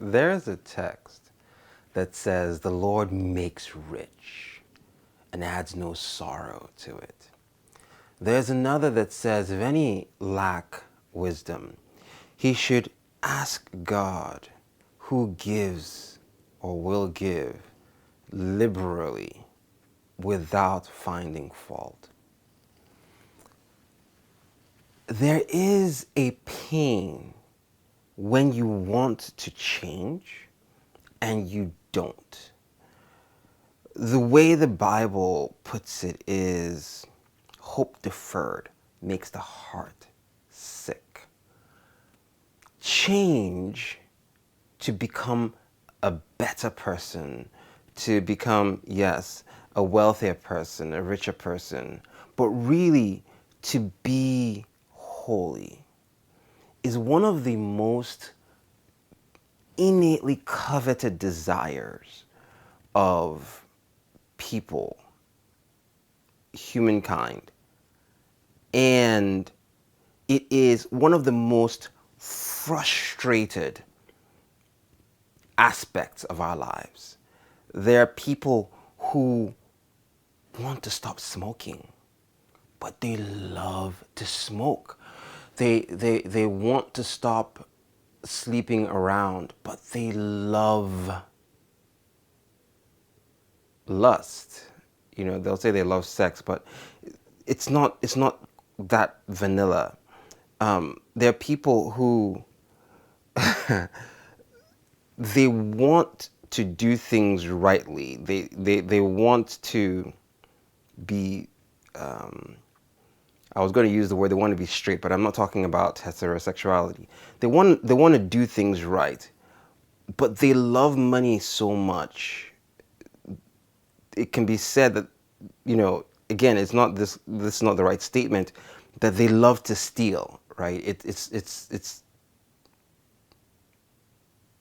There's a text that says the Lord makes rich and adds no sorrow to it. There's another that says if any lack wisdom, he should ask God, who gives or will give liberally without finding fault. There is a pain when you want to change and you don't. The way the Bible puts it is hope deferred makes the heart sick. Change to become a better person, to become, yes, a wealthier person, a richer person, but really to be holy is one of the most innately coveted desires of people, humankind. And it is one of the most frustrated aspects of our lives. There are people who want to stop smoking, but they love to smoke. They want to stop sleeping around, but they love lust. You know, they'll say they love sex, but it's not that vanilla. There are people who they want to do things rightly. They want to be I was going to use the word they want to be straight, but I'm not talking about heterosexuality. They want to do things right, but they love money so much. It can be said that, you know, again, it's not this is not the right statement, that they love to steal, right? It's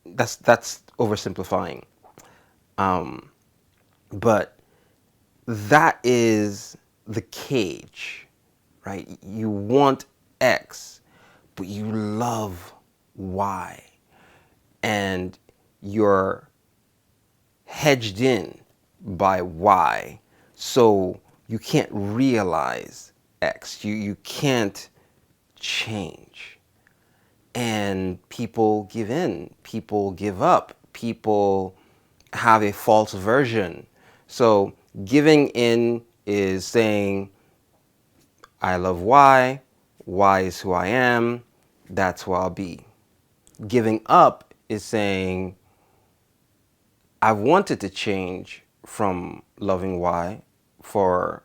that's oversimplifying. But that is the cage, right? You want X, but you love Y, and you're hedged in by Y, so you can't realize X. You can't change. And people give in, people give up, people have a false version. So giving in is saying, I love Y is who I am, that's who I'll be. Giving up is saying, I've wanted to change from loving Y for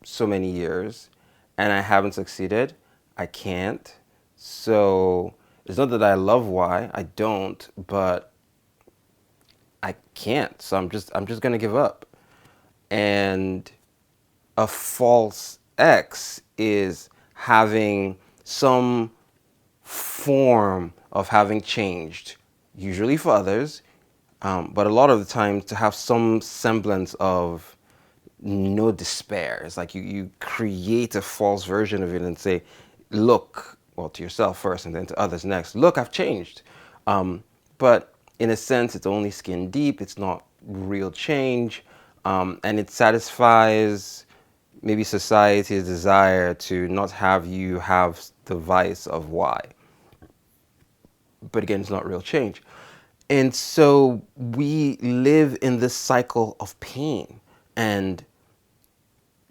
so many years and I haven't succeeded. I can't. So it's not that I love Y, I don't, but I can't. So I'm just gonna give up. And a false X is having some form of having changed, usually for others, but a lot of the time to have some semblance of no despair. It's like you create a false version of it and say, look, well, to yourself first and then to others next, look, I've changed. But in a sense, it's only skin deep, it's not real change, and it satisfies maybe society's desire to not have you have the vice of Y. But again, it's not real change. And so we live in this cycle of pain. And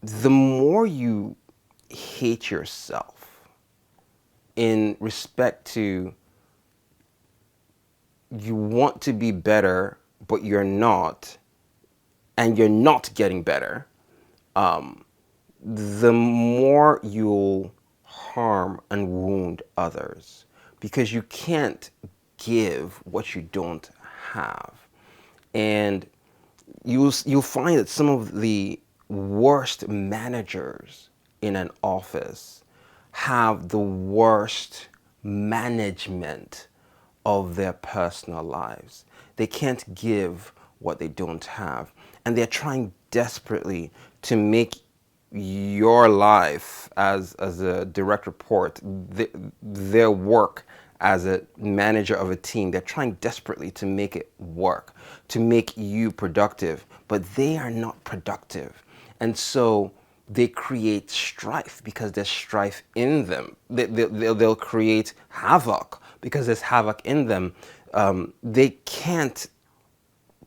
the more you hate yourself in respect to you want to be better, but you're not, and you're not getting better, the more you'll harm and wound others because you can't give what you don't have. And you'll find that some of the worst managers in an office have the worst management of their personal lives. They can't give what they don't have. And they're trying desperately to make your life as a direct report, their work as a manager of a team. They're trying desperately to make it work, to make you productive, but they are not productive. And so they create strife because there's strife in them. They'll create havoc because there's havoc in them. They can't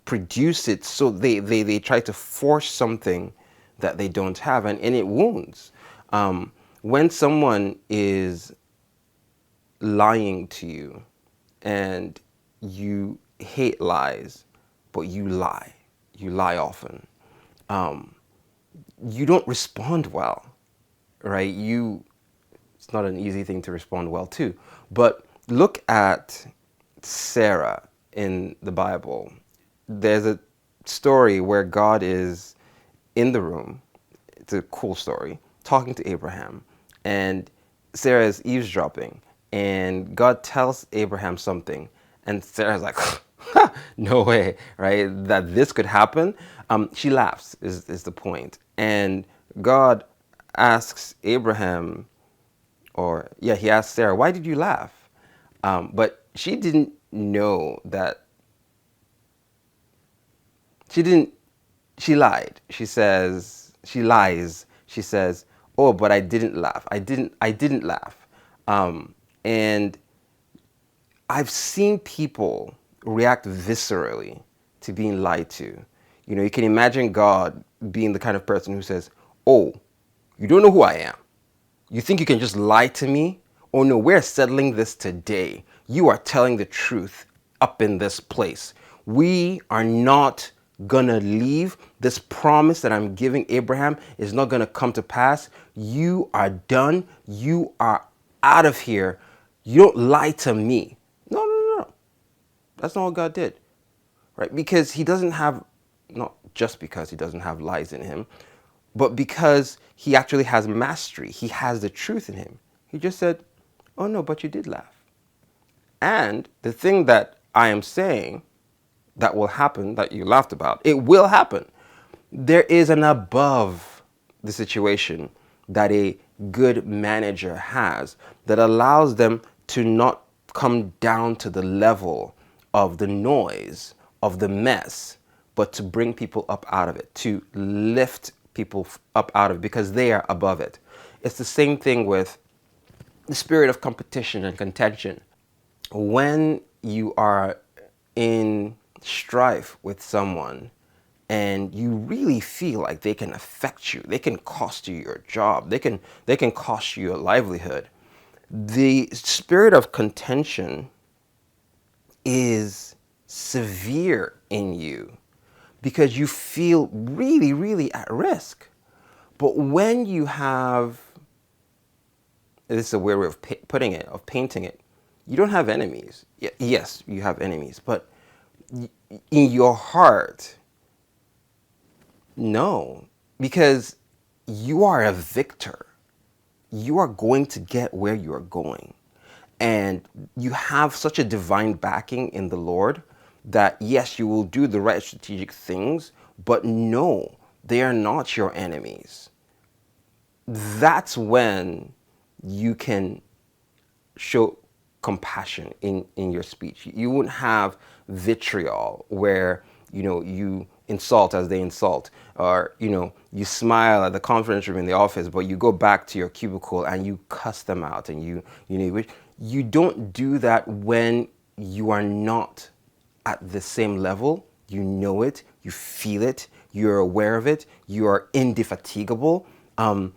produce it, so they try to force something that they don't have, and it wounds. When someone is lying to you and you hate lies, but you lie often, you don't respond well, right? It's not an easy thing to respond well to. But look at Sarah in the Bible. There's a story where God is in the room. It's a cool story, talking to Abraham, and Sarah is eavesdropping, and God tells Abraham something, and Sarah's like, no way, right? That this could happen. She laughs, is the point. And God asks Abraham, he asked Sarah, why did you laugh? But she didn't know that. She lied. She lies. She says, oh, but I didn't laugh. I didn't laugh. And I've seen people react viscerally to being lied to. You can imagine God being the kind of person who says, oh, you don't know who I am. You think you can just lie to me? Oh no, we're settling this today. You are telling the truth up in this place. We are not gonna leave. This promise that I'm giving Abraham is not gonna come to pass. You are done. You are out of here. You don't lie to me. No. That's not what God did, right? Because he doesn't have, not just because he doesn't have lies in him, but because he actually has mastery. He has the truth in him. He just said, oh no, but you did laugh. And the thing that I am saying that will happen, that you laughed about, it will happen. There is an above the situation that a good manager has that allows them to not come down to the level of the noise, of the mess, but to bring people up out of it, to lift people up out of it because they are above it. It's the same thing with the spirit of competition and contention. When you are in strife with someone and you really feel like they can affect you, they can cost you your job, they can cost you your livelihood, the spirit of contention is severe in you because you feel really, really at risk. But when you have, this is a weird way of putting it, of painting it, you don't have enemies. Yes, you have enemies, but in your heart, no, because you are a victor. You are going to get where you are going. And you have such a divine backing in the Lord that yes, you will do the right strategic things, but no, they are not your enemies. That's when you can show compassion in your speech. You wouldn't have vitriol where, you insult as they insult, or, you smile at the conference room in the office, but you go back to your cubicle and you cuss them out and you don't do that when you are not at the same level. You know it, you feel it, you're aware of it, you are indefatigable. I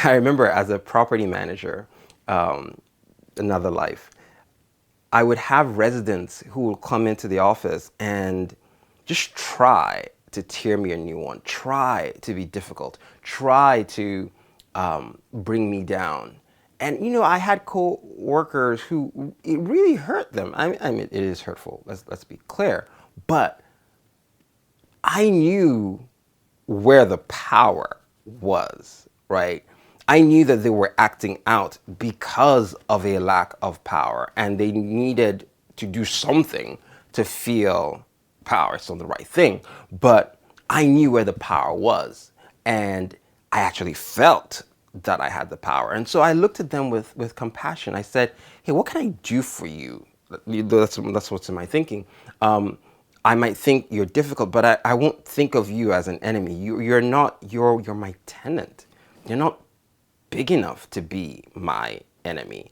remember as a property manager, another life, I would have residents who will come into the office and just try to tear me a new one, try to be difficult, try to bring me down. And, I had co-workers who, it really hurt them. I mean, it is hurtful, let's be clear. But I knew where the power was, right? I knew that they were acting out because of a lack of power and they needed to do something to feel power. It's not the right thing, but I knew where the power was and I actually felt that I had the power. And so I looked at them with compassion. I said, hey, what can I do for you? That's what's in my thinking. I might think you're difficult, but I won't think of you as an enemy. You're not, you're my tenant. You're not big enough to be my enemy.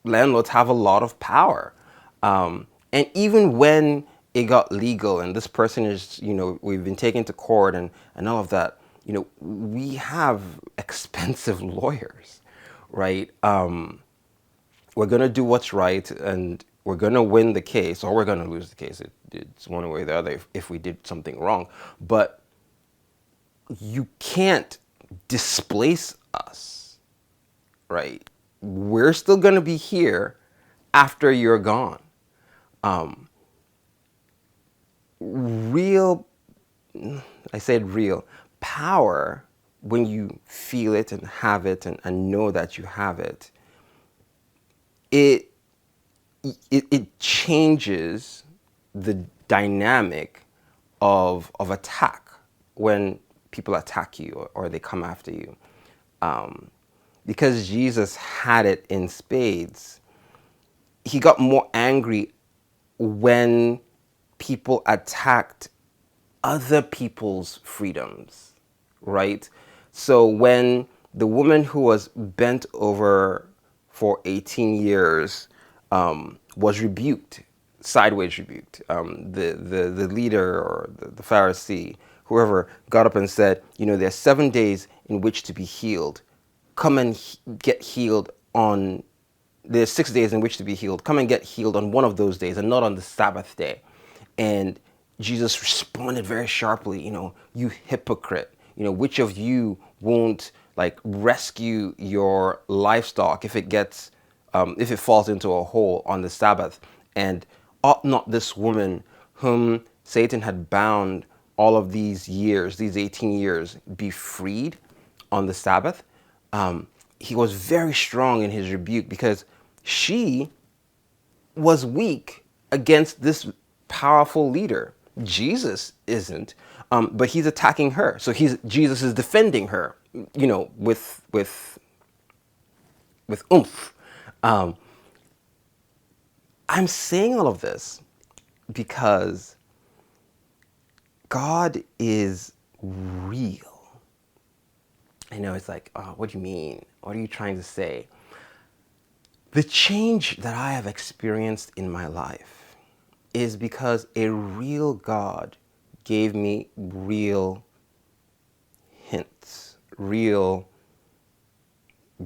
Landlords have a lot of power. And even when it got legal and this person is, we've been taken to court and all of that, we have expensive lawyers, right? We're going to do what's right and we're going to win the case or we're going to lose the case. It's one way or the other if we did something wrong. But you can't displace us, right? We're still going to be here after you're gone. Real, I said real, power, when you feel it and have it and know that you have it, it changes the dynamic of attack when people attack you or they come after you. Because Jesus had it in spades, he got more angry when people attacked other people's freedoms, right? So when the woman who was bent over for 18 years was rebuked, sideways rebuked, the leader or the Pharisee, whoever, got up and said, there's 7 days in which to be healed. Come and get healed on, there's 6 days in which to be healed. Come and get healed on one of those days and not on the Sabbath day. And Jesus responded very sharply, you hypocrite, which of you won't rescue your livestock if if it falls into a hole on the Sabbath? And ought not this woman whom Satan had bound all of these years, these 18 years, be freed on the Sabbath? He was very strong in his rebuke because she was weak against this powerful leader. Jesus isn't, but he's attacking her. So Jesus is defending her, with oomph. I'm saying all of this because God is real. I know it's like, oh, what do you mean? What are you trying to say? The change that I have experienced in my life is because a real God gave me real hints, real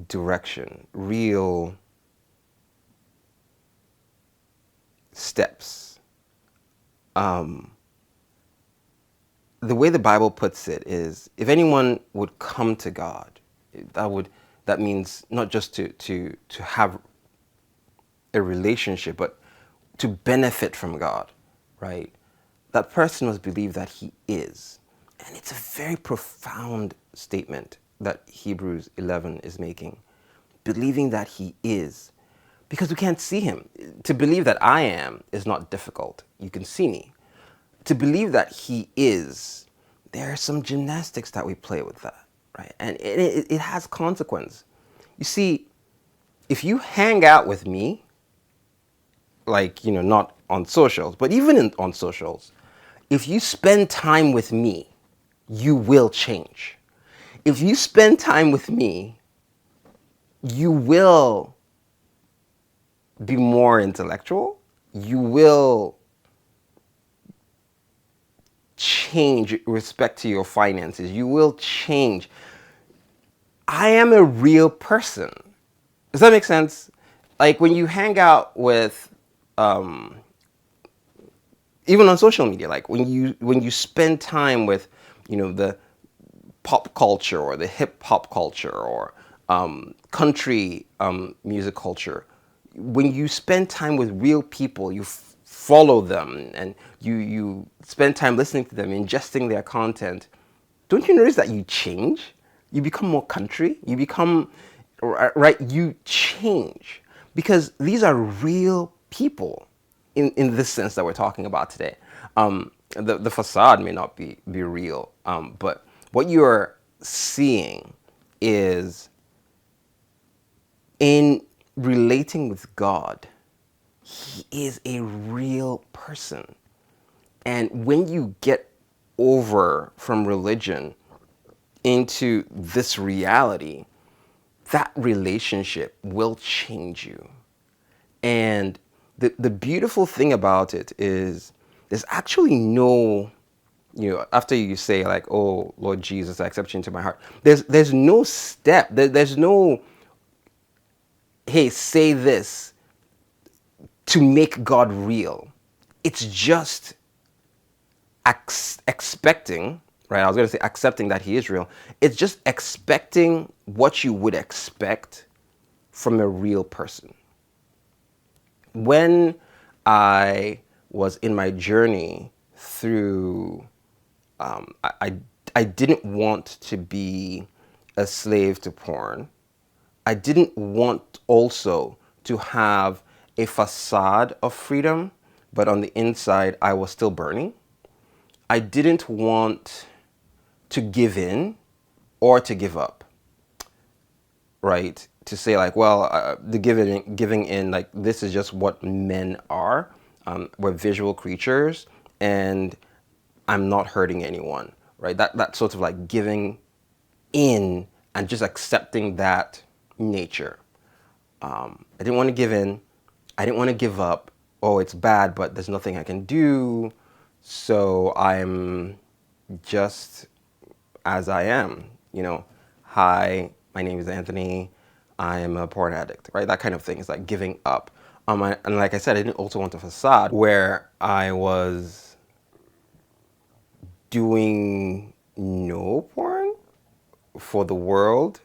direction, real steps. The way the Bible puts it is, if anyone would come to God, that means not just to have a relationship, but to benefit from God, right? That person must believe that he is. And it's a very profound statement that Hebrews 11 is making. Believing that he is. Because we can't see him. To believe that I am is not difficult. You can see me. To believe that he is, there are some gymnastics that we play with that, right? And it has consequence. You see, if you hang out with me, not on socials, but even on socials, if you spend time with me, you will change. If you spend time with me, you will be more intellectual. You will change with respect to your finances. You will change. I am a real person. Does that make sense? Like when you hang out with, even on social media, like when you spend time with, the pop culture or the hip hop culture or country music culture, when you spend time with real people, you follow them and you spend time listening to them, ingesting their content, don't you notice that you change? You become more country. You become, right, you change. Because these are real people in this sense that we're talking about today. The facade may not be real, but what you're seeing is in relating with God, he is a real person. And when you get over from religion into this reality, that relationship will change you. And the beautiful thing about it is there's actually no, after you say like, oh, Lord Jesus, I accept you into my heart, there's no step, there's no, hey, say this to make God real. It's just expecting, right? I was going to say accepting that he is real. It's just expecting what you would expect from a real person. When I was in my journey through, I didn't want to be a slave to porn. I didn't want also to have a facade of freedom, but on the inside, I was still burning. I didn't want to give in or to give up, right? To say like, well, the giving in, like this is just what men are. We're visual creatures, and I'm not hurting anyone, right? That sort of like giving in and just accepting that nature. I didn't want to give in. I didn't want to give up. Oh, it's bad, but there's nothing I can do. So I'm just as I am, Hi, my name is Anthony. I am a porn addict, right? That kind of thing is like giving up. And like I said, I didn't also want a facade where I was doing no porn for the world,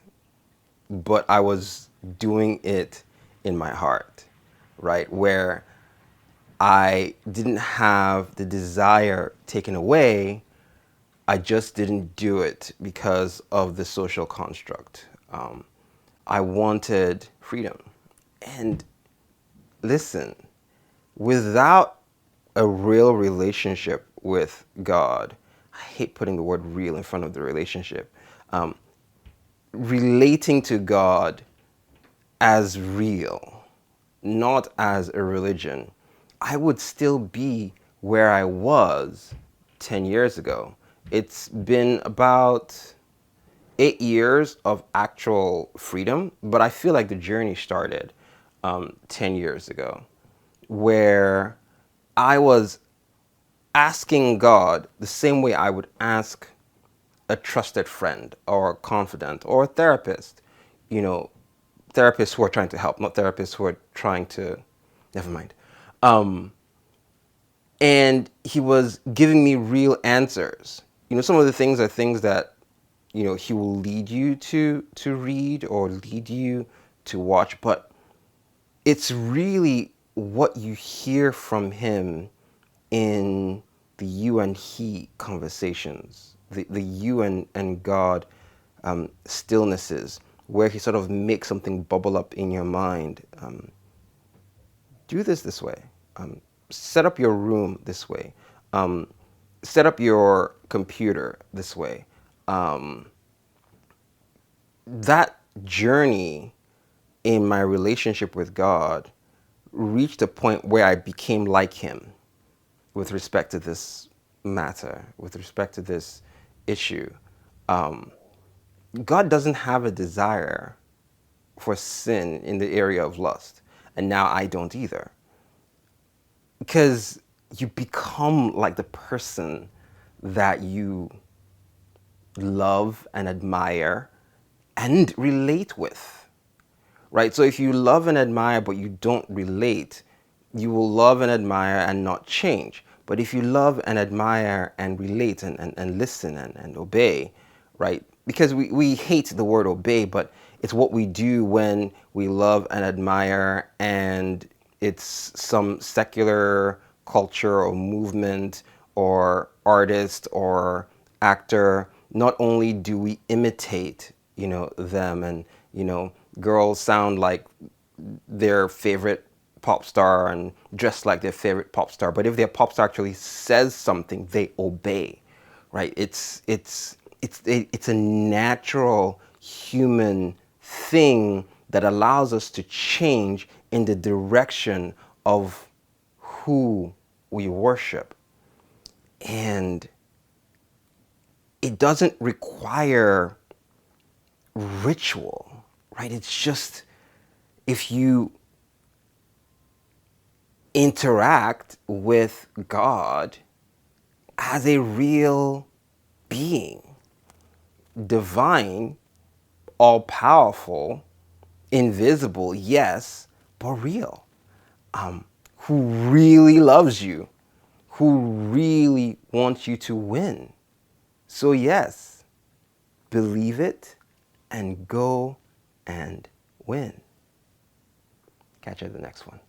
but I was doing it in my heart, right? Where I didn't have the desire taken away. I just didn't do it because of the social construct. I wanted freedom. And listen, without a real relationship with God, I hate putting the word real in front of the relationship. Relating to God as real, not as a religion, I would still be where I was 10 years ago. It's been about 8 years of actual freedom, but I feel like the journey started 10 years ago, where I was asking God the same way I would ask a trusted friend or a confidant or a therapist, you know, therapists who are trying to help, not therapists who are trying to, never mind. And he was giving me real answers. Some of the things are things that, he will lead you to read or lead you to watch, but it's really what you hear from him in the you and he conversations, the you and God stillnesses, where he sort of makes something bubble up in your mind. Do this way. Set up your room this way. Set up your computer this way. That journey in my relationship with God reached a point where I became like him with respect to this matter, with respect to this issue. God doesn't have a desire for sin in the area of lust, and now I don't either. Because you become like the person that you love and admire and relate with, right? So if you love and admire but you don't relate, you will love and admire and not change. But if you love and admire and relate and listen and obey, right? Because we hate the word obey, but it's what we do when we love and admire and it's some secular culture or movement or artist or actor. Not only do we imitate, them, and, girls sound like their favorite pop star and dress like their favorite pop star, but if their pop star actually says something, they obey, right? It's a natural human thing that allows us to change in the direction of who we worship. And it doesn't require ritual, right? It's just if you interact with God as a real being, divine, all powerful, invisible, yes, but real, who really loves you, who really wants you to win. So, yes, believe it and go and win. Catch you at the next one.